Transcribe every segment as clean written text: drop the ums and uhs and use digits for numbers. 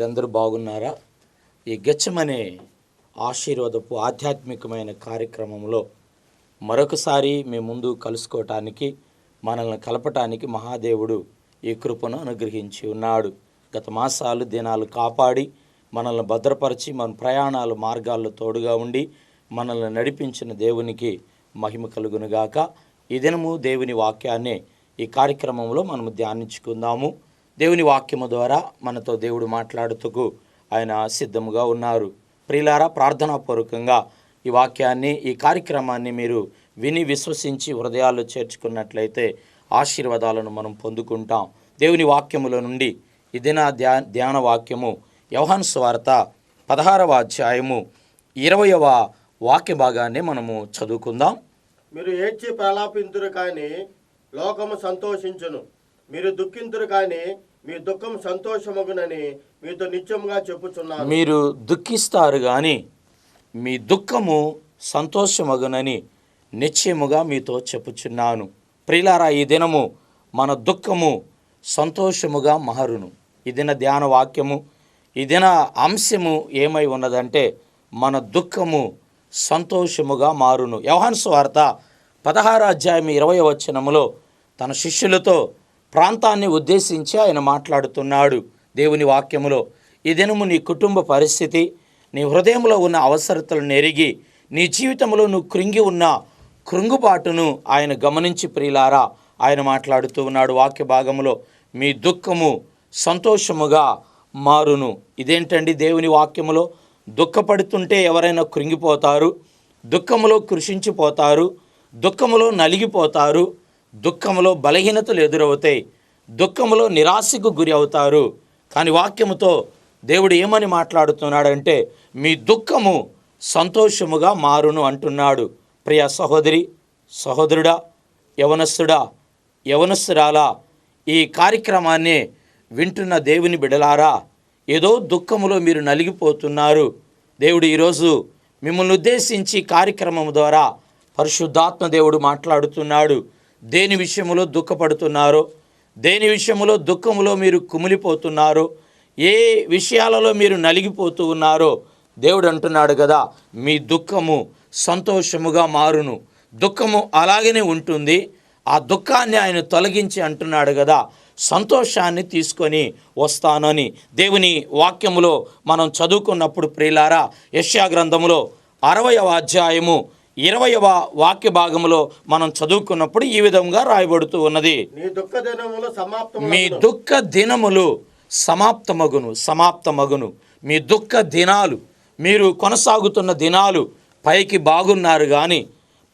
మీరందరూ బాగున్నారా? ఈ గెచ్చమనే ఆశీర్వాదపు ఆధ్యాత్మికమైన కార్యక్రమంలో మరొకసారి మీ ముందు కలుసుకోవటానికి, మనల్ని కలపటానికి మహాదేవుడు ఈ కృపను అనుగ్రహించి ఉన్నాడు. గత మాసాలు దినాలు కాపాడి మనల్ని భద్రపరిచి మన ప్రయాణాలు మార్గాల్లో తోడుగా ఉండి మనల్ని నడిపించిన దేవునికి మహిమ కలుగునుగాక. ఈ దినము దేవుని వాక్యాన్ని ఈ కార్యక్రమంలో మనము ధ్యానించుకుందాము. దేవుని వాక్యము ద్వారా మనతో దేవుడు మాట్లాడుటకు ఆయన సిద్ధముగా ఉన్నారు. ప్రియులారా, ప్రార్థనాపూర్వకంగా ఈ వాక్యాన్ని, ఈ కార్యక్రమాన్ని మీరు విని విశ్వసించి హృదయాల్లో చేర్చుకున్నట్లయితే ఆశీర్వాదాలను మనం పొందుకుంటాం. దేవుని వాక్యముల నుండి ఈ దిన ధ్యాన వాక్యము యోహాను సువార్త 16వ అధ్యాయము 20వ వాక్య భాగాన్ని మనము చదువుకుందాం. మీరు ఏడ్చి ప్రలాపింతురు కానీ లోకము సంతోషించును, మీరు దుఃఖింతురు కానీ మీ దుఃఖం సంతోషమగునని మీతో నిత్యముగా చెప్పుచున్నాను. మీరు దుఃఖిస్తారు కానీ మీ దుఃఖము సంతోషమగునని నిశ్చయముగా మీతో చెప్పుచున్నాను. ప్రియులారా, ఈ దినము మన దుఃఖము సంతోషముగా మారును. ఈ దిన ధ్యాన వాక్యము, ఈ దిన అంశము ఏమై ఉన్నదంటే మన దుఃఖము సంతోషముగా మారును. యోహాను సువార్త 16వ అధ్యాయం 20వ వచనములో తన శిష్యులతో ప్రాంతాన్ని ఉద్దేశించి ఆయన మాట్లాడుతున్నాడు. దేవుని వాక్యములో ఈ దినము నీ కుటుంబ పరిస్థితి, నీ హృదయంలో ఉన్న అవసరతలను ఎరిగి నీ జీవితంలో నువ్వు కృంగి ఉన్న కృంగుబాటును ఆయన గమనించి ప్రియులారా ఆయన మాట్లాడుతూ ఉన్నాడు. వాక్య భాగములో మీ దుఃఖము సంతోషముగా మారును. ఇదేంటండి? దేవుని వాక్యములో దుఃఖపడుతుంటే ఎవరైనా కృంగిపోతారు, దుఃఖములో కృషించిపోతారు, దుఃఖములో నలిగిపోతారు, దుఃఖములో బలహీనతలు ఎదురవుతాయి, దుఃఖములో నిరాశకు గురి అవుతారు. కానీ వాక్యముతో దేవుడు ఏమని మాట్లాడుతున్నాడంటే మీ దుఃఖము సంతోషముగా మారును అంటున్నాడు. ప్రియ సహోదరి, సహోదరుడా, యవనస్తుడా, యవనస్తురాలా, ఈ కార్యక్రమాన్ని వింటున్న దేవుని బిడలారా, ఏదో దుఃఖములో మీరు నలిగిపోతున్నారు. దేవుడు ఈరోజు మిమ్మల్ని ఉద్దేశించి కార్యక్రమం ద్వారా పరిశుద్ధాత్మ దేవుడు మాట్లాడుతున్నాడు. దేని విషయంలో దుఃఖపడుతున్నారో, దేని విషయంలో దుఃఖములో మీరు కుమిలిపోతున్నారో, ఏ విషయాలలో మీరు నలిగిపోతూ ఉన్నారో దేవుడు అంటున్నాడు కదా, మీ దుఃఖము సంతోషముగా మారును. దుఃఖము అలాగనే ఉంటుంది, ఆ దుఃఖాన్ని ఆయన తొలగించి అంటున్నాడు కదా, సంతోషాన్ని తీసుకొని వస్తానని. దేవుని వాక్యములో మనం చదువుకున్నప్పుడు ప్రియులారా, యెషయా గ్రంథములో 60వ అధ్యాయము 20వ వాక్య భాగంలో మనం చదువుకున్నప్పుడు ఈ విధంగా రాయబడుతూ ఉన్నది. మీ దుఃఖ దినములు సమాప్తమగును. మీ దుఃఖ దినాలు, మీరు కొనసాగుతున్న దినాలు పైకి బాగున్నారు కానీ,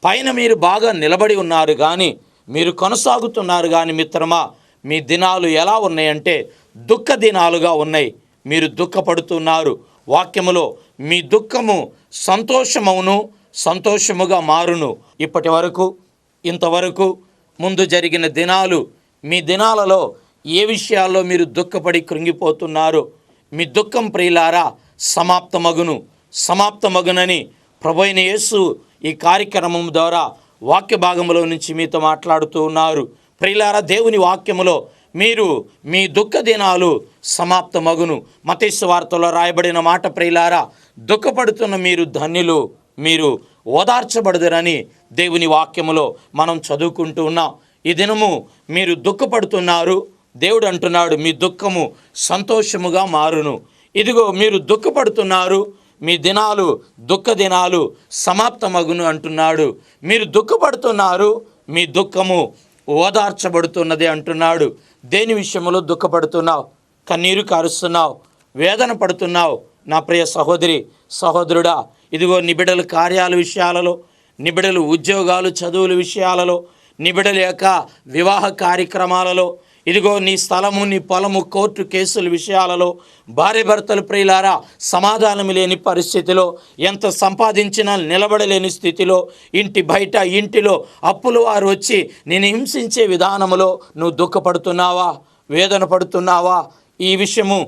పైన మీరు బాగా నిలబడి ఉన్నారు కానీ, మీరు కొనసాగుతున్నారు కానీ మిత్రమా, మీ దినాలు ఎలా ఉన్నాయంటే దుఃఖ దినాలుగా ఉన్నాయి. మీరు దుఃఖపడుతున్నారు. వాక్యములో మీ దుఃఖము సంతోషమవును, సంతోషముగా మారును. ఇప్పటి వరకు, ఇంతవరకు ముందు జరిగిన దినాలు, మీ దినాలలో ఏ విషయాల్లో మీరు దుఃఖపడి కృంగిపోతున్నారో మీ దుఃఖం ప్రియులారా సమాప్తమగునని ప్రభువైన యేసు ఈ కార్యక్రమం ద్వారా వాక్య భాగంలో నుంచి మీతో మాట్లాడుతూ ఉన్నారు. ప్రియులారా, దేవుని వాక్యములో మీరు మీ దుఃఖ దినాలు సమాప్తమగును. మత్తయి సువార్తలో రాయబడిన మాట ప్రియులారా, దుఃఖపడుతున్న మీరు ధన్యులు, మీరు ఓదార్చబడదురని దేవుని వాక్యములో మనం చదువుకుంటూ ఉన్నాం. ఈ దినము మీరు దుఃఖపడుతున్నారు, దేవుడు అంటున్నాడు మీ దుఃఖము సంతోషముగా మారును. ఇదిగో మీరు దుఃఖపడుతున్నారు, మీ దినాలు దుఃఖ దినాలు సమాప్తమగును అంటున్నాడు. మీరు దుఃఖపడుతున్నారు, మీ దుఃఖము ఓదార్చబడుతున్నది అంటున్నాడు. దేని విషయంలో దుఃఖపడుతున్నావు? కన్నీరు కారుస్తున్నావు, వేదన పడుతున్నావు నా ప్రియ సహోదరి, సహోదరుడా. ఇదిగో నిబిడల కార్యాల విషయాలలో, నిబిడలు ఉద్యోగాలు చదువుల విషయాలలో, నిబిడల యొక్క వివాహ కార్యక్రమాలలో, ఇదిగో నీ స్థలము, నీ పొలము, కోర్టు కేసుల విషయాలలో, భార్య భర్తలు ప్రియులారా సమాధానం లేని పరిస్థితిలో, ఎంత సంపాదించినా నిలబడలేని స్థితిలో, ఇంటి బయట ఇంటిలో అప్పుల వారు వచ్చి నేను హింసించే విధానములో నువ్వు దుఃఖపడుతున్నావా, వేదన పడుతున్నావా? ఈ విషయము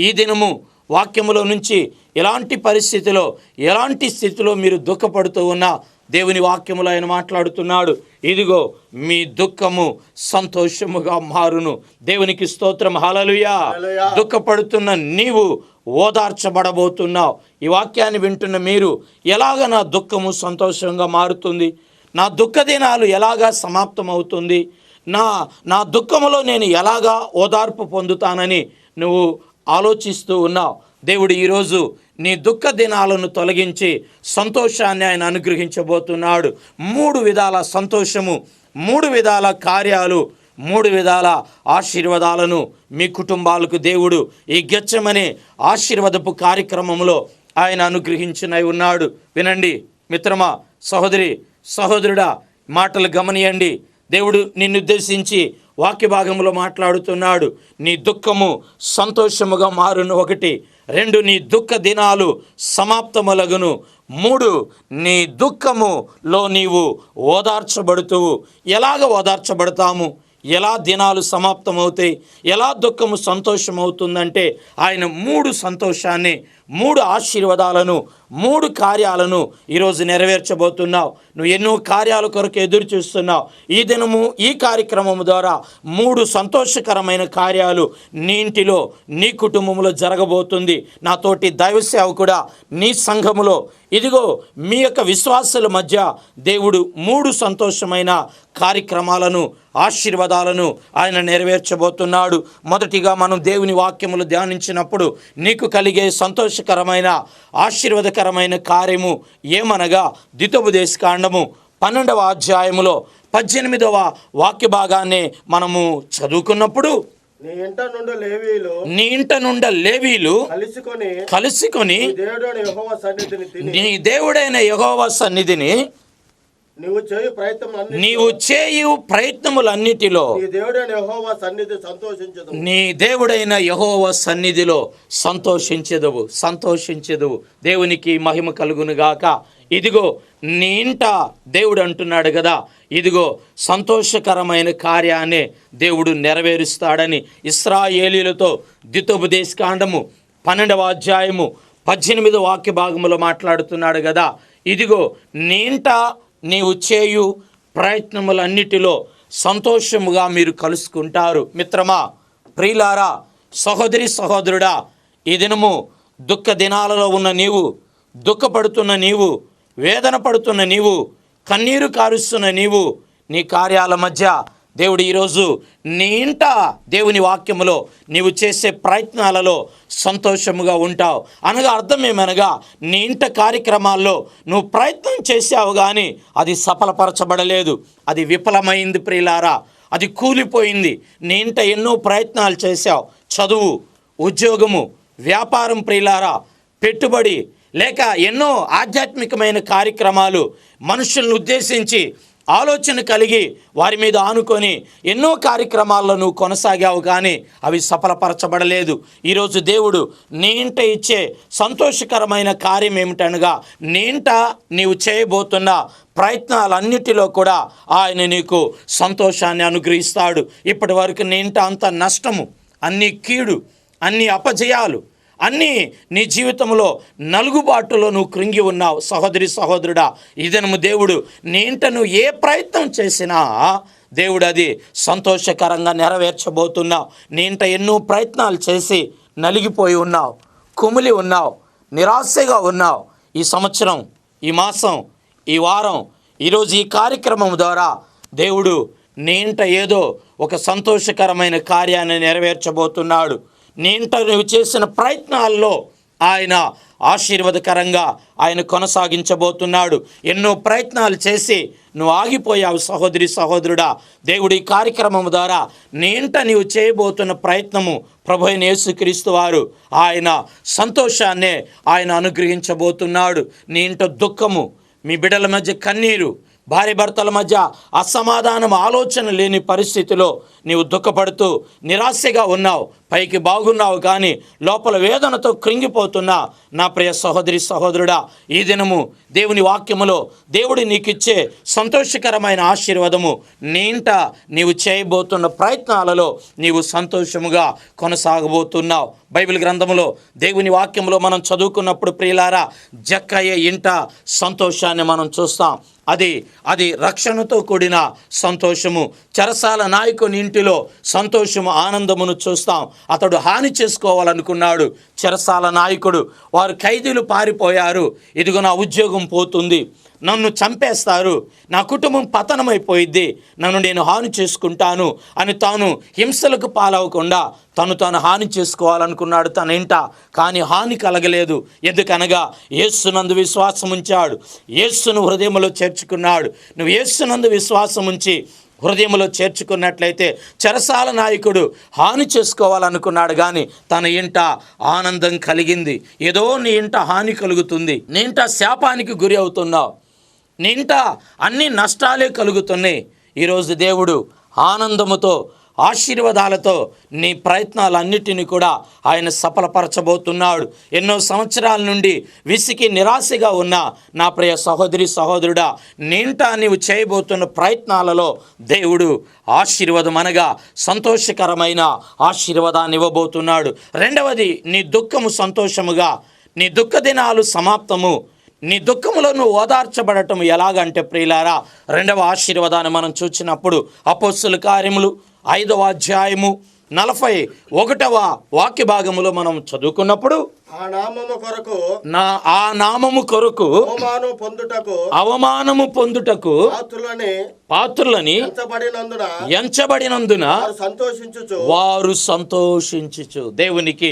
ఈ దినము వాక్యములో నుంచి ఎలాంటి పరిస్థితిలో, ఎలాంటి స్థితిలో మీరు దుఃఖపడుతూ ఉన్నా దేవుని వాక్యములో ఆయన మాట్లాడుతున్నాడు. ఇదిగో మీ దుఃఖము సంతోషముగా మారును. దేవునికి స్తోత్రం, హల్లెలూయా. దుఃఖపడుతున్న నీవు ఓదార్చబడబోతున్నావు. ఈ వాక్యాన్ని వింటున్న మీరు ఎలాగ నా దుఃఖము సంతోషంగా మారుతుంది, నా దుఃఖ దినాలు ఎలాగా సమాప్తమవుతుంది, నా దుఃఖములో నేను ఎలాగా ఓదార్పు పొందుతానని నువ్వు ఆలోచిస్తూ ఉన్నావు. దేవుడు ఈరోజు నీ దుఃఖ దినాలను తొలగించి సంతోషాన్ని ఆయన అనుగ్రహించబోతున్నాడు. 3 విధాల సంతోషము, 3 విధాల కార్యాలు, 3 విధాల ఆశీర్వాదాలను మీ కుటుంబాలకు దేవుడు ఈ గెత్సెమనే ఆశీర్వాదపు కార్యక్రమంలో ఆయన అనుగ్రహించునై ఉన్నాడు. వినండి మిత్రమా, సహోదరి, సహోదరుడా, మాటలు గమనియండి. దేవుడు నిన్నుద్దేశించి వాక్య భాగంలో మాట్లాడుతున్నాడు. నీ దుఃఖము సంతోషముగా మారును 1, 2 నీ దుఃఖ దినాలు సమాప్తములగును, 3 నీ దుఃఖములో నీవు ఓదార్చబడుతూ. ఎలాగ ఓదార్చబడతాము, ఎలా దినాలు సమాప్తమవుతాయి, ఎలా దుఃఖము సంతోషమవుతుందంటే ఆయన 3 సంతోషాన్ని, 3 ఆశీర్వాదాలను, 3 కార్యాలను ఈరోజు నెరవేర్చబోతున్నావు. నువ్వు ఎన్నో కార్యాల కొరకు ఎదురు చూస్తున్నావు. ఈ దినము ఈ కార్యక్రమం ద్వారా 3 సంతోషకరమైన కార్యాలు నీ ఇంటిలో, నీ కుటుంబంలో జరగబోతుంది. నాతోటి దైవ సేవకుడా, నీ సంఘములో ఇదిగో మీ యొక్క విశ్వాసుల మధ్య దేవుడు 3 సంతోషమైన కార్యక్రమాలను, ఆశీర్వాదాలను ఆయన నెరవేర్చబోతున్నాడు. మొదటిగా మనం దేవుని వాక్యములు ధ్యానించినప్పుడు నీకు కలిగే సంతోషకరమైన ఆశీర్వాదకరమైన కార్యము ఏమనగా ద్వితోపదేశకాండము 12వ అధ్యాయములో 18వ వాక్య భాగాన్ని మనము చదువుకున్నప్పుడు, నీ ఇంట నుండి లేవీలు కలుసుకొని నీ దేవుడైన యెహోవా సన్నిధిని నీవు చేయు ప్రయత్నములన్నిటిలో నీ దేవుడైన యెహోవా సన్నిధిలో సంతోషించెదవు. దేవునికి మహిమ కలుగును గాక. ఇదిగో నీ ఇంట దేవుడు అంటున్నాడు కదా, ఇదిగో సంతోషకరమైన కార్యాన్ని దేవుడు నెరవేరుస్తాడని ఇశ్రాయేలీయులతో ద్వితోపదేశకాండము 12వ అధ్యాయము 18వ వాక్య భాగములో మాట్లాడుతున్నాడు కదా. ఇదిగో నీ ఇంట నీవు చేయు ప్రయత్నములన్నిటిలో సంతోషముగా మీరు కలుసుకుంటారు. మిత్రమా, ప్రియులారా, సహోదరి, సహోదరుడా, ఈ దినము దుఃఖ దినాలలో ఉన్న నీవు, దుఃఖపడుతున్న నీవు, వేదన పడుతున్న నీవు, కన్నీరు కారుస్తున్న నీవు, నీ కార్యాల మధ్య దేవుడు ఈరోజు నీ ఇంట దేవుని వాక్యములో నీవు చేసే ప్రయత్నాలలో సంతోషముగా ఉంటావు. అనగా అర్థం ఏమనగా, నీ ఇంట కార్యక్రమాల్లో నువ్వు ప్రయత్నం చేసావు కానీ అది సఫలపరచబడలేదు, అది విఫలమైంది ప్రియులారా, అది కూలిపోయింది. నీ ఇంట ఎన్నో ప్రయత్నాలు చేశావు, చదువు, ఉద్యోగము, వ్యాపారం ప్రియులారా, పెట్టుబడి, లేక ఎన్నో ఆధ్యాత్మికమైన కార్యక్రమాలు, మనుషులను ఉద్దేశించి ఆలోచన కలిగి వారి మీద ఆనుకొని ఎన్నో కార్యక్రమాల్లో నువ్వు కొనసాగావు కానీ అవి సఫలపరచబడలేదు. ఈరోజు దేవుడు నీ ఇంట ఇచ్చే సంతోషకరమైన కార్యం ఏమిటనగా, నీ ఇంట నీవు చేయబోతున్న ప్రయత్నాలన్నిటిలో కూడా ఆయన నీకు సంతోషాన్ని అనుగ్రహిస్తాడు. ఇప్పటి వరకు నీ ఇంట అంత నష్టము, అన్ని కీడు, అన్ని అపజయాలు, అన్నీ నీ జీవితంలో నలుగుబాటులో నువ్వు కృంగి ఉన్నావు. సహోదరి, సహోదరుడా, ఇదనము దేవుడు నీ ఇంట నువ్వు ఏ ప్రయత్నం చేసినా దేవుడు అది సంతోషకరంగా నెరవేర్చబోతున్నావు. నీ ఇంట ఎన్నో ప్రయత్నాలు చేసి నలిగిపోయి ఉన్నావు, కుమిలి ఉన్నావు, నిరాశగా ఉన్నావు. ఈ సంవత్సరం, ఈ మాసం, ఈ వారం, ఈరోజు ఈ కార్యక్రమం ద్వారా దేవుడు నీ ఇంట ఏదో ఒక సంతోషకరమైన కార్యాన్ని నెరవేర్చబోతున్నాడు. నీ ఇంట నువ్వు చేసిన ప్రయత్నాల్లో ఆయన ఆశీర్వాదకరంగా ఆయన కొనసాగించబోతున్నాడు. ఎన్నో ప్రయత్నాలు చేసి నువ్వు ఆగిపోయావు సహోదరి, సహోదరుడా. దేవుడి కార్యక్రమం ద్వారా నీ ఇంట నీవు చేయబోతున్న ప్రయత్నము ప్రభువైన యేసుక్రీస్తు వారు ఆయన సంతోషాన్నే ఆయన అనుగ్రహించబోతున్నాడు. నీ ఇంట దుఃఖము, మీ బిడ్డల మధ్య కన్నీరు, భార్య భర్తల మధ్య అసమాధానం, ఆలోచన లేని పరిస్థితిలో నీవు దుఃఖపడుతూ నిరాశగా ఉన్నావు. పైకి బాగున్నావు కానీ లోపల వేదనతో కృంగిపోతున్నా నా ప్రియ సహోదరి, సహోదరుడా, ఈ దినము దేవుని వాక్యములో దేవుడు నీకిచ్చే సంతోషకరమైన ఆశీర్వాదము, నీ ఇంట నీవు చేయబోతున్న ప్రయత్నాలలో నీవు సంతోషముగా కొనసాగబోతున్నావు. బైబిల్ గ్రంథములో దేవుని వాక్యములో మనం చదువుకున్నప్పుడు ప్రియులారా, జక్కయ్య ఇంట సంతోషాన్ని మనం చూస్తాం. అది రక్షణతో కూడిన సంతోషము. చెరసాల నాయకుని ఇంటిలో సంతోషము, ఆనందమును చూస్తాం. అతడు హాని చేసుకోవాలనుకున్నాడు. చెరసాల నాయకుడు, వారు ఖైదీలు పారిపోయారు, ఇదిగో నా ఉద్యోగం పోతుంది, నన్ను చంపేస్తారు, నా కుటుంబం పతనమైపోయిద్ది, నన్ను నేను హాని చేసుకుంటాను అని తాను హింసలకు పాలవకుండా తాను హాని చేసుకోవాలనుకున్నాడు తన ఇంట. కానీ హాని కలగలేదు. ఎందుకనగా యేసునందు విశ్వాసం ఉంచాడు, యేసును హృదయంలో చేర్చుకున్నాడు. నువ్వు యేసునందు విశ్వాసం ఉంచి హృదయంలో చేర్చుకున్నట్లయితే చెరసాల నాయకుడు హాని చేసుకోవాలనుకున్నాడు, కానీ తన ఇంట ఆనందం కలిగింది. ఏదో నీ ఇంట హాని కలుగుతుంది, నీ ఇంట శాపానికి గురి అవుతున్నావు, నీ ఇంట అన్ని నష్టాలే కలుగుతున్నాయి. ఈరోజు దేవుడు ఆనందముతో ఆశీర్వాదాలతో నీ ప్రయత్నాలన్నిటినీ కూడా ఆయన సఫలపరచబోతున్నాడు. ఎన్నో సంవత్సరాల నుండి విసికి నిరాశగా ఉన్న నా ప్రియ సహోదరి సహోదరుడా, నింట నీవు చేయబోతున్న ప్రయత్నాలలో దేవుడు ఆశీర్వాదం అనగా సంతోషకరమైన ఆశీర్వాదాన్ని ఇవ్వబోతున్నాడు. రెండవది, నీ దుఃఖము సంతోషముగా, నీ దుఃఖ దినాలు సమాప్తము. నీ దుఃఖములో నువ్వు ఓదార్చబడటం ఎలాగంటే ప్రియులారా, రెండవ ఆశీర్వాదాన్ని మనం చూసినప్పుడు అపోస్తుల కార్యములు 5వ అధ్యాయము 41వ వాక్య భాగములో మనం చదువుకున్నప్పుడు, ఆ నామము కొరకు అవమానము పొందుటకు పాత్రులని ఎంచబడినందున వారు సంతోషించుచు. దేవునికి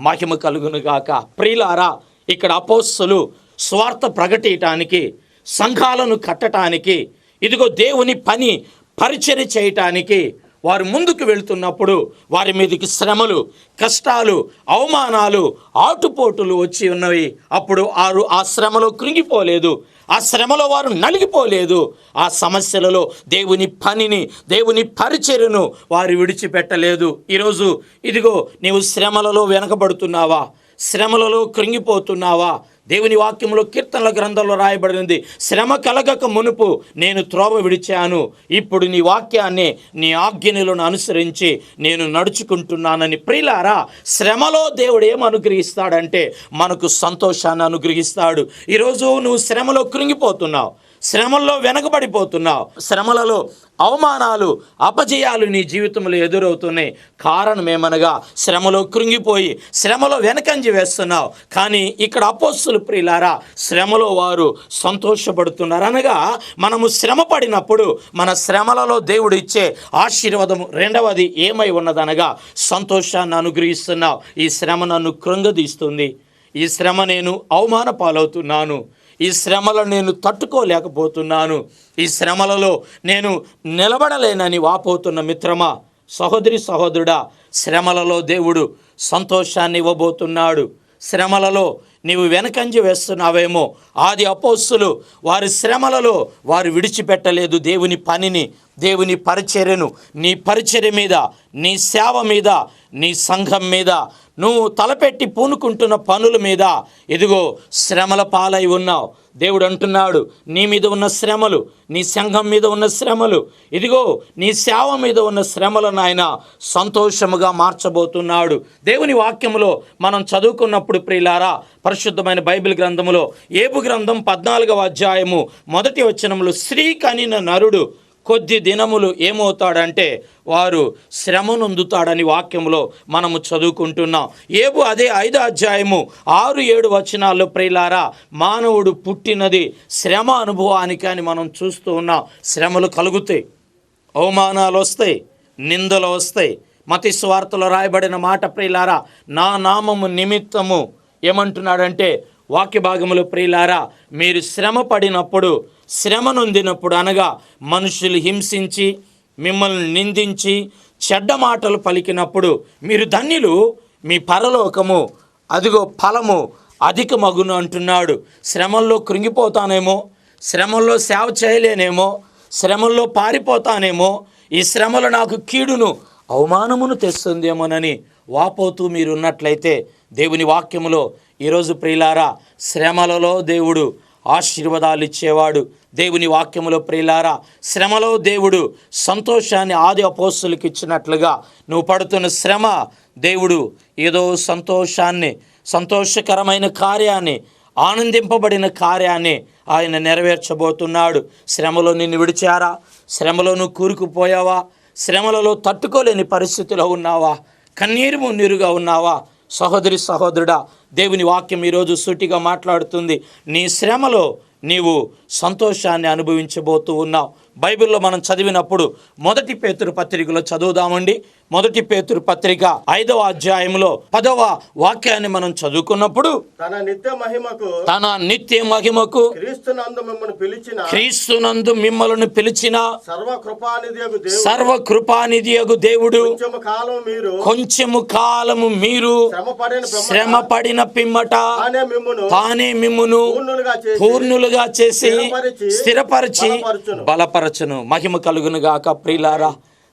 మహిమ కలుగును గాక. ప్రియులారా, ఇక్కడ అపోస్తలులు స్వార్థ ప్రకటించటానికి, సంఘాలను కట్టడానికి, ఇదిగో దేవుని పని పరిచర్య చేయటానికి వారు ముందుకు వెళ్తున్నప్పుడు వారి మీదకి శ్రమలు, కష్టాలు, అవమానాలు, ఆటుపోటులు వచ్చి ఉన్నవి. అప్పుడు వారు ఆ శ్రమలో కృంగిపోలేదు, ఆ శ్రమలో వారు నలిగిపోలేదు. ఆ సమస్యలలో దేవుని పనిని, దేవుని పరిచర్యను వారు విడిచిపెట్టలేదు. ఈరోజు ఇదిగో నీవు శ్రమలలో వెనకబడుతున్నావా, శ్రమలలో కృంగిపోతున్నావా? దేవుని వాక్యంలో కీర్తనల గ్రంథంలో రాయబడింది, శ్రమ కలగక మునుపు నేను త్రోవ విడిచాను, ఇప్పుడు నీ వాక్యాన్ని, నీ ఆజ్ఞలను అనుసరించి నేను నడుచుకుంటున్నానని. ప్రియులారా, శ్రమలో దేవుడు ఏం అనుగ్రహిస్తాడంటే మనకు సంతోషాన్ని అనుగ్రహిస్తాడు. ఈరోజు నువ్వు శ్రమలో కృంగిపోతున్నావు, శ్రమల్లో వెనకబడిపోతున్నావు, శ్రమలలో అవమానాలు, అపజయాలు నీ జీవితంలో ఎదురవుతున్నాయి. కారణం ఏమనగా శ్రమలో కృంగిపోయి శ్రమలో వెనకంజి వేస్తున్నావు. కానీ ఇక్కడ అపోస్తలులు ప్రియులారా, శ్రమలో వారు సంతోషపడుతున్నారు. అనగా మనము శ్రమ పడినప్పుడు మన శ్రమలలో దేవుడు ఇచ్చే ఆశీర్వాదము రెండవది ఏమై ఉన్నదనగా సంతోషాన్ని అనుగ్రహిస్తున్నావు. ఈ శ్రమ నన్ను కృంగదీస్తుంది, ఈ శ్రమ నేను అవమాన పాలవుతున్నాను, ఈ శ్రమలో నేను తట్టుకోలేకపోతున్నాను, ఈ శ్రమలలో నేను నిలబడలేనని వాపోతున్న మిత్రమా, సహోదరి సహోదరుడా, శ్రమలలో దేవుడు సంతోషాన్ని ఇవ్వబోతున్నాడు. శ్రమలలో నీవు వెనకంజి వేస్తున్నావేమో. ఆది అపోస్తలులు వారి శ్రమలలో వారు విడిచిపెట్టలేదు దేవుని పనిని, దేవుని పరిచర్యను. నీ పరిచర్య మీద, నీ సేవ మీద, నీ సంఘం మీద, నువ్వు తలపెట్టి పూనుకుంటున్న పనుల మీద ఇదిగో శ్రమల పాలై ఉన్నావు. దేవుడు అంటున్నాడు, నీ మీద ఉన్న శ్రమలు, నీ సంఘం మీద ఉన్న శ్రమలు, ఇదిగో నీ సేవ మీద ఉన్న శ్రమలను ఆయన సంతోషముగా మార్చబోతున్నాడు. దేవుని వాక్యములో మనం చదువుకున్నప్పుడు ప్రియులారా, పరిశుద్ధమైన బైబిల్ గ్రంథములో ఏబు గ్రంథం 14వ అధ్యాయము 1వ వచనములో, స్త్రీ కనిన నరుడు కొద్ది దినములు ఏమవుతాడంటే వారు శ్రమ నొందుతాడని వాక్యంలో మనము చదువుకుంటున్నాం. ఏబు అదే 5వ అధ్యాయము 6-7 వచనాల్లో ప్రియులారా, మానవుడు పుట్టినది శ్రమ అనుభవానికి అని మనం చూస్తూ ఉన్నాం. శ్రమలు కలుగుతాయి, అవమానాలు వస్తాయి, నిందలు వస్తాయి. మత్తయి సువార్తలో రాయబడిన మాట ప్రియులారా, నా నామము నిమిత్తము ఏమంటున్నాడంటే వాక్య భాగములో ప్రియులారా, మీరు శ్రమ పడినప్పుడు, శ్రమ నొందినప్పుడు, అనగా మనుషులు హింసించి మిమ్మల్ని నిందించి చెడ్డ మాటలు పలికినప్పుడు మీరు ధన్యులు, మీ పరలోకము అదిగో ఫలము అధికమగును అంటున్నాడు. శ్రమల్లో కృంగిపోతానేమో, శ్రమల్లో సేవ చేయలేనేమో, శ్రమల్లో పారిపోతానేమో, ఈ శ్రమలు నాకు కీడును అవమానమును తెస్తుందేమోనని వాపోతూ మీరున్నట్లయితే దేవుని వాక్యములో ఈరోజు ప్రియులారా, శ్రమలలో దేవుడు ఆశీర్వాదాలు ఇచ్చేవాడు. దేవుని వాక్యములో ప్రియులారా, శ్రమలో దేవుడు సంతోషాన్ని ఆది అపోస్తలులకు ఇచ్చినట్లుగా నువ్వు పడుతున్న శ్రమ దేవుడు ఏదో సంతోషాన్ని, సంతోషకరమైన కార్యాన్ని, ఆనందింపబడిన కార్యాన్ని ఆయన నెరవేర్చబోతున్నాడు. శ్రమలో నిన్ను విడిచారా? శ్రమలో నువ్వు కూరుకుపోయావా? శ్రమలలో తట్టుకోలేని పరిస్థితిలో ఉన్నావా? కన్నీరు మున్నీరుగా ఉన్నావా? సహోదరి సహోదరుడా, దేవుని వాక్యం ఈరోజు సూటిగా మాట్లాడుతుంది. నీ శ్రమలో నీవు సంతోషాన్ని అనుభవించబోతూ ఉన్నావు. బైబిల్లో మనం చదివినప్పుడు మొదటి పేతురు పత్రికలో చదువుదామండి. మొదటి పేతురు పత్రిక 5వ అధ్యాయంలో 10వ వాక్యాన్ని మనం చదువుకున్నప్పుడు, తన నిత్య మహిమకు క్రీస్తునందు మిమ్మల్ని పిలిచిన సర్వకృపానిధియగు దేవుడు కొంచెము కాలము మీరు శ్రమపడిన పిమ్మట తానే మిమ్మును పూర్ణులుగా చేసి స్థిరపరిచి బలపరచును. మహిమ కలుగును గాక. ప్రియులారా,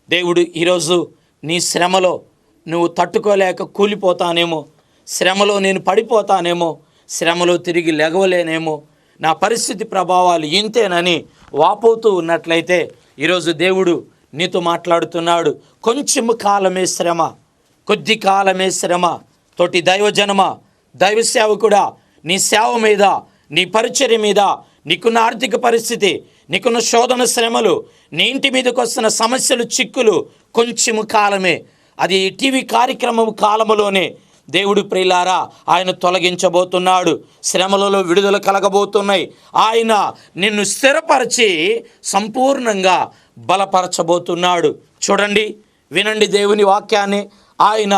దేవుడు ఈరోజు నీ శ్రమలో నువ్వు తట్టుకోలేక కూలిపోతానేమో, శ్రమలో నేను పడిపోతానేమో, శ్రమలో తిరిగి లెగవలేనేమో, నా పరిస్థితి ప్రభావాలు ఇంతేనని వాపోతూ ఉన్నట్లయితే ఈరోజు దేవుడు నీతో మాట్లాడుతున్నాడు. కొంచెము కాలమే శ్రమ, కొద్ది కాలమే శ్రమ. తోటి దైవజనమ, దైవ సేవకుడా, నీ సేవ మీద, నీ పరిచర్య మీద, నీకున్న ఆర్థిక పరిస్థితి, నీకున్న శోధన శ్రమలు, నీ ఇంటి మీదకి వస్తున్న సమస్యలు, చిక్కులు కొంచెము కాలమే. అది టీవీ కార్యక్రమం కాలములోనే దేవుడు ప్రియులారా ఆయన తొలగించబోతున్నాడు. శ్రమలలో విడుదల కలగబోతున్నాయి. ఆయన నిన్ను స్థిరపరిచి సంపూర్ణంగా బలపరచబోతున్నాడు. చూడండి, వినండి దేవుని వాక్యాన్ని. ఆయన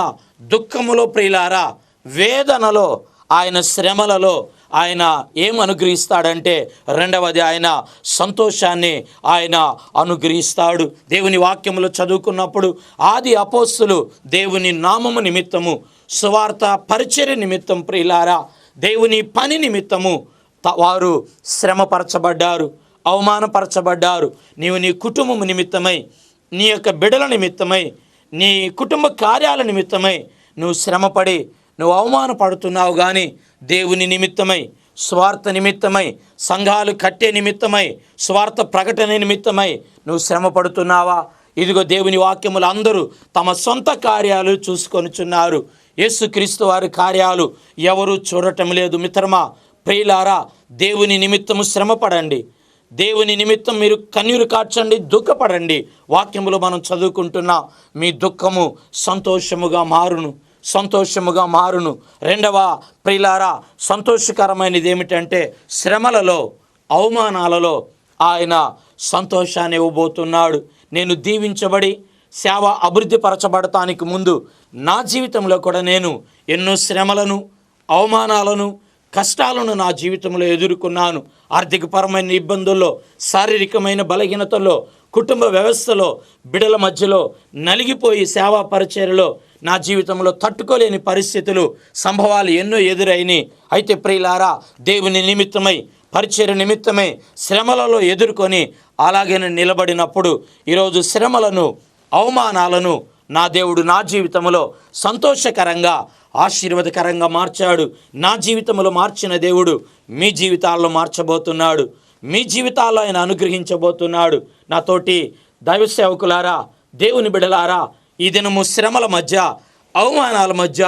దుఃఖములో ప్రియులారా, వేదనలో, ఆయన శ్రమలలో ఆయన ఏం అనుగ్రహిస్తాడంటే, రెండవది ఆయన సంతోషాన్ని ఆయన అనుగ్రహిస్తాడు. దేవుని వాక్యములో చదువుకున్నప్పుడు ఆది అపోస్తులు దేవుని నామము నిమిత్తము, సువార్త పరిచర్య నిమిత్తం ప్రియులారా, దేవుని పని నిమిత్తము వారు శ్రమపరచబడ్డారు, అవమానపరచబడ్డారు. నీవు నీ కుటుంబం నిమిత్తమై, నీ యొక్క బిడ్డల నిమిత్తమై, నీ కుటుంబ కార్యాల నిమిత్తమై నువ్వు శ్రమపడి నువ్వు అవమానపడుతున్నావు. కానీ దేవుని నిమిత్తమై, స్వార్థ నిమిత్తమై, సంఘాలు కట్టే నిమిత్తమై, స్వార్థ ప్రకటన నిమిత్తమై నువ్వు శ్రమ పడుతున్నావా? ఇదిగో దేవుని వాక్యములు అందరూ తమ సొంత కార్యాలు చూసుకొనుచున్నారు. యేసుక్రీస్తు వారి కార్యాలు ఎవరు చూడటం లేదు. మిత్రమా, ప్రియులారా, దేవుని నిమిత్తము శ్రమపడండి, దేవుని నిమిత్తం మీరు కన్నీరు కార్చండి, దుఃఖపడండి. వాక్యములో మనం చదువుకుంటున్నాం, మీ దుఃఖము సంతోషముగా మారును, సంతోషముగా మారును. రెండవ ప్రియులారా, సంతోషకరమైనది ఏమిటంటే, శ్రమలలో, అవమానాలలో ఆయన సంతోషాన్ని ఇవ్వబోతున్నాడు. నేను దీవించబడి సేవ అభివృద్ధి పరచబడటానికి ముందు నా జీవితంలో కూడా నేను ఎన్నో శ్రమలను, అవమానాలను, కష్టాలను నా జీవితంలో ఎదుర్కొన్నాను. ఆర్థికపరమైన ఇబ్బందుల్లో, శారీరకమైన బలహీనతల్లో, కుటుంబ వ్యవస్థలో, బిడల మధ్యలో నలిగిపోయి సేవా పరిచర్యలో నా జీవితంలో తట్టుకోలేని పరిస్థితులు, సంభవాలు ఎన్నో ఎదురైనాయి. అయితే ప్రియులారా, దేవుని నిమిత్తమై, పరిచర్య నిమిత్తమై శ్రమలలో ఎదుర్కొని అలాగే నిలబడినప్పుడు ఈరోజు శ్రమలను, అవమానాలను నా దేవుడు నా జీవితంలో సంతోషకరంగా, ఆశీర్వాదకరంగా మార్చాడు. నా జీవితంలో మార్చిన దేవుడు మీ జీవితాల్లో మార్చబోతున్నాడు. మీ జీవితాల్లో ఆయన అనుగ్రహించబోతున్నాడు. నాతోటి దైవ సేవకులారా, దేవుని బిడలారా, ఈ దినము శ్రమల మధ్య, అవమానాల మధ్య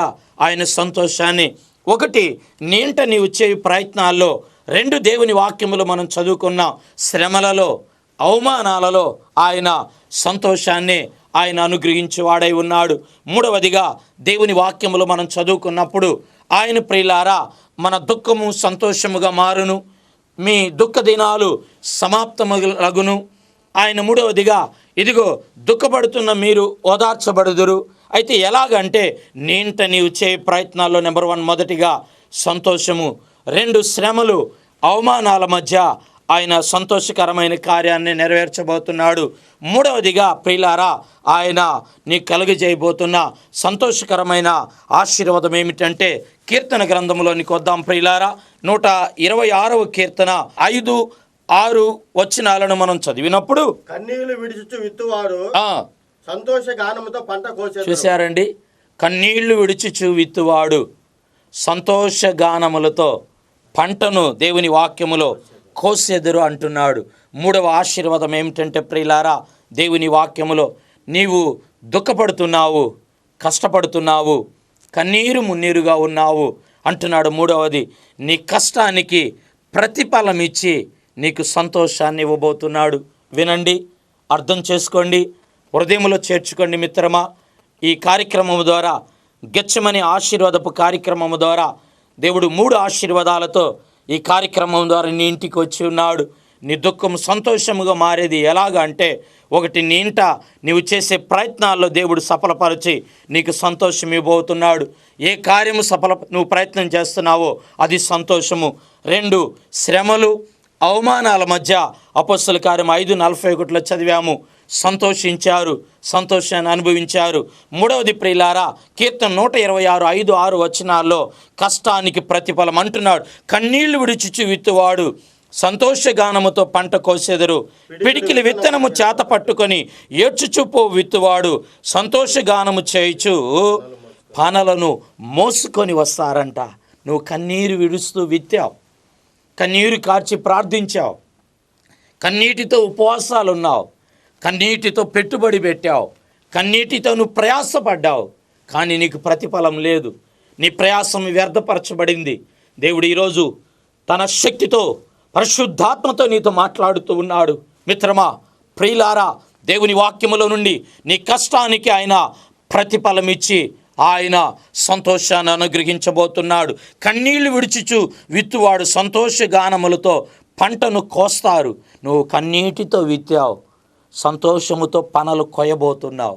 ఆయన సంతోషాన్ని, ఒకటి నీంట నీవు చేయు ప్రయత్నాల్లో, రెండు దేవుని వాక్యములు మనం చదువుకున్న శ్రమలలో, అవమానాలలో ఆయన సంతోషాన్ని ఆయన అనుగ్రహించేవాడై ఉన్నాడు. మూడవదిగా దేవుని వాక్యములు మనం చదువుకున్నప్పుడు ఆయన ప్రియులారా, మన దుఃఖము సంతోషముగా మారును, మీ దుఃఖ దినాలు సమాప్తమగును. ఆయన మూడవదిగా, ఇదిగో దుఃఖపడుతున్న మీరు ఓదార్చబడుదురు. అయితే ఎలాగంటే, నీంట నీవు చేయ ప్రయత్నాల్లో నెంబర్ 1 మొదటిగా సంతోషము, 2 శ్రమలు, అవమానాల మధ్య ఆయన సంతోషకరమైన కార్యాన్ని నెరవేర్చబోతున్నాడు. మూడవదిగా ప్రియులారా, ఆయన నీకు కలుగజేయబోతున్న సంతోషకరమైన ఆశీర్వాదం ఏమిటంటే, కీర్తన గ్రంథంలోనికి వద్దాం ప్రియులారా. 126వ కీర్తన 5-6 వచనాలను మనం చదివినప్పుడు, కన్నీళ్లు విడిచుచు విత్తువాడు సంతోష గానముతో పంట కోసెదరు. చూశారండి, కన్నీళ్లు విడిచుచు విత్తువాడు సంతోష గానములతో పంటను దేవుని వాక్యములో కోసెదరు అంటున్నాడు. మూడవ ఆశీర్వాదం ఏమిటంటే ప్రియులారా, దేవుని వాక్యములో నీవు దుఃఖపడుతున్నావు, కష్టపడుతున్నావు, కన్నీరు మున్నీరుగా ఉన్నావు అంటున్నాడు. మూడవది, నీ కష్టానికి ప్రతిఫలం ఇచ్చి నీకు సంతోషాన్ని ఇవ్వబోతున్నాడు. వినండి, అర్థం చేసుకోండి, హృదయంలో చేర్చుకోండి మిత్రమా. ఈ కార్యక్రమం ద్వారా, గెచ్చమని ఆశీర్వాదపు కార్యక్రమం ద్వారా దేవుడు 3 ఆశీర్వాదాలతో ఈ కార్యక్రమం ద్వారా నీ ఇంటికి వచ్చి ఉన్నాడు. నీ దుఃఖం సంతోషముగా మారేది ఎలాగ అంటే, ఒకటి, నీ ఇంట నీవు చేసే ప్రయత్నాల్లో దేవుడు సఫలపరిచి నీకు సంతోషం ఇవ్వబోతున్నాడు. ఏ కార్యము నువ్వు ప్రయత్నం చేస్తున్నావో అది సంతోషము. 2, శ్రమలు అవమానాల మధ్య అపొస్తలుల కార్యం 5:41 చదివాము, సంతోషించారు, సంతోషాన్ని అనుభవించారు. 3వది ప్రియులారా, కీర్తన 126 5-6 వచనాల్లో కష్టానికి ప్రతిఫలం అంటున్నాడు. కన్నీళ్లు విడిచిచు విత్తువాడు సంతోషగానముతో పంట కోసెదరు, పిడికిలి విత్తనము చేత పట్టుకొని ఏడ్చుచుపో విత్తువాడు సంతోషగానము చేయుచు పానలను మోసుకొని వస్తారంట. నువ్వు కన్నీరు విడుస్తూ విత్తావు, కన్నీరు కార్చి ప్రార్థించావు, కన్నీటితో ఉపవాసాలు ఉన్నావు, కన్నీటితో పెట్టుబడి పెట్టావు, కన్నీటితో నువ్వు ప్రయాసపడ్డావు, కానీ నీకు ప్రతిఫలం లేదు. నీ ప్రయాసం వ్యర్థపరచబడింది. దేవుడు ఈరోజు తన శక్తితో, పరిశుద్ధాత్మతో నీతో మాట్లాడుతూ ఉన్నాడు. మిత్రమా, ప్రియులారా, దేవుని వాక్యములో నుండి నీ కష్టానికి ఆయన ప్రతిఫలం ఇచ్చి ఆయన సంతోషాన్ని అనుగ్రహించబోతున్నాడు. కన్నీళ్లు విడిచిచు విత్తువాడు సంతోషగానములతో పంటను కోస్తారు. నువ్వు కన్నీటితో విత్తావు, సంతోషముతో పనలు కొయ్యబోతున్నావు.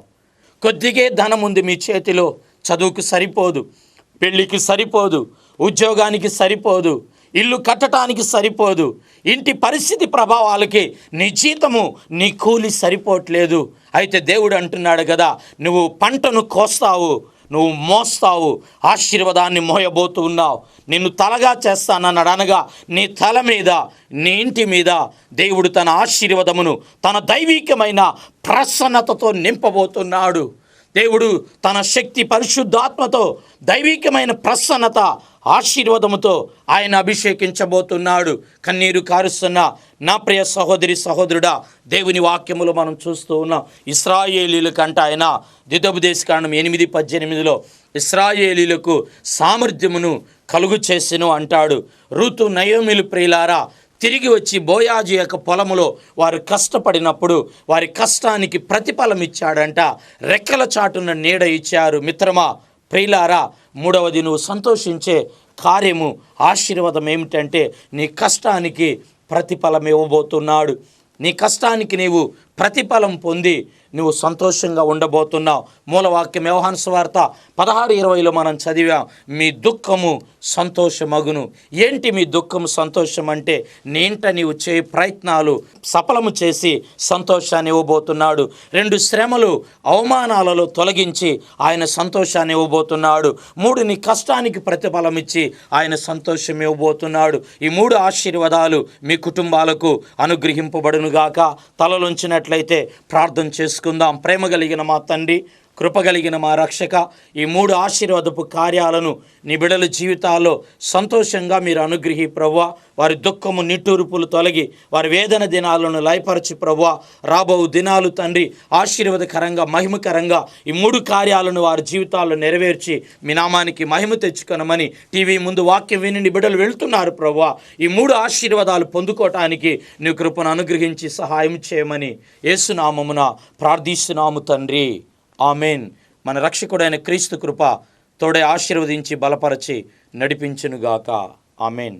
కొద్దిగే ధనం ఉంది మీ చేతిలో, చదువుకు సరిపోదు, పెళ్ళికి సరిపోదు, ఉద్యోగానికి సరిపోదు, ఇల్లు కట్టడానికి సరిపోదు, ఇంటి పరిస్థితి ప్రభావాలకి నీ జీతము, నీ కూలి సరిపోవట్లేదు. అయితే దేవుడు అంటున్నాడు కదా, నువ్వు పంటను కోస్తావు, నువ్వు మోస్తావు, ఆశీర్వాదాన్ని మోయబోతూ ఉన్నావు. నిన్ను తలగా చేస్తానన్నాడు. అనగా నీ తల మీద, నీ ఇంటి మీద దేవుడు తన ఆశీర్వాదమును, తన దైవికమైన ప్రసన్నతతో నింపబోతున్నాడు. దేవుడు తన శక్తి, పరిశుద్ధాత్మతో, దైవికమైన ప్రసన్నత, ఆశీర్వాదముతో ఆయన అభిషేకించబోతున్నాడు. కన్నీరు కారుస్తున్న నా ప్రియ సహోదరి సహోదరుడా, దేవుని వాక్యములో మనం చూస్తూ ఉన్నాం. ఇశ్రాయేలీలకంట ఆయన ద్వితోపదేశకాండం 8:18 ఇశ్రాయేలీలకు సామర్థ్యమును కలుగు చేసెను అంటాడు. రూతు, నయోమిలు ప్రియులారా తిరిగి వచ్చి బోయాజు యొక్క పొలములో వారు కష్టపడినప్పుడు వారి కష్టానికి ప్రతిఫలం ఇచ్చాడంట. రెక్కల చాటున నీడ ఇచ్చారు. మిత్రమా, ప్రియులారా, 3వది నువ్వు సంతోషించే కార్యము, ఆశీర్వాదం ఏమిటంటే నీ కష్టానికి ప్రతిఫలం ఇవ్వబోతున్నాడు. నీ కష్టానికి నీవు ప్రతిఫలం పొంది నువ్వు సంతోషంగా ఉండబోతున్నావు. మూలవాక్యం యోహాను సువార్త 16:20 మనం చదివాం, మీ దుఃఖము సంతోషమగును. ఏంటి మీ దుఃఖము సంతోషం అంటే, నేంట నీవు చే ప్రయత్నాలు సఫలము చేసి సంతోషాన్ని ఇవ్వబోతున్నాడు. 2 శ్రమలు అవమానాలలో తొలగించి ఆయన సంతోషాన్ని ఇవ్వబోతున్నాడు. 3 నీ కష్టానికి ప్రతిఫలం ఇచ్చి ఆయన సంతోషం ఇవ్వబోతున్నాడు. ఈ 3 ఆశీర్వాదాలు మీ కుటుంబాలకు అనుగ్రహింపబడునుగాక. తలలోంచినట్లయితే ప్రార్థన చేసుకుందాం. ప్రేమ కలిగిన మా తండ్రి, కృప కలిగిన మా రక్షక, ఈ 3 ఆశీర్వాదపు కార్యాలను నీ బిడ్డల జీవితాల్లో సంతోషంగా మీరు అనుగ్రహి ప్రభువా. వారి దుఃఖము నిట్టూర్పులు తొలగి వారి వేదన దినాలను లయపరచి ప్రభువా, రాబో దినాలు తండ్రి ఆశీర్వాదకరంగా, మహిమకరంగా ఈ 3 కార్యాలను వారి జీవితాల్లో నెరవేర్చి మీ నామానికి మహిమ తెచ్చుకొనమని టీవీ ముందు వాక్యం విని బిడ్డలు వెళ్తున్నారు ప్రభువా. ఈ 3 ఆశీర్వాదాలు పొందుకోవటానికి నీ కృపను అనుగ్రహించి సహాయం చేయమని యేసు నామమున ప్రార్థిస్తున్నాము తండ్రి. ఆమెన్. మన రక్షకుడైన క్రీస్తు కృప తోడే ఆశీర్వదించి బలపరచి నడిపించునుగాక. ఆమెన్.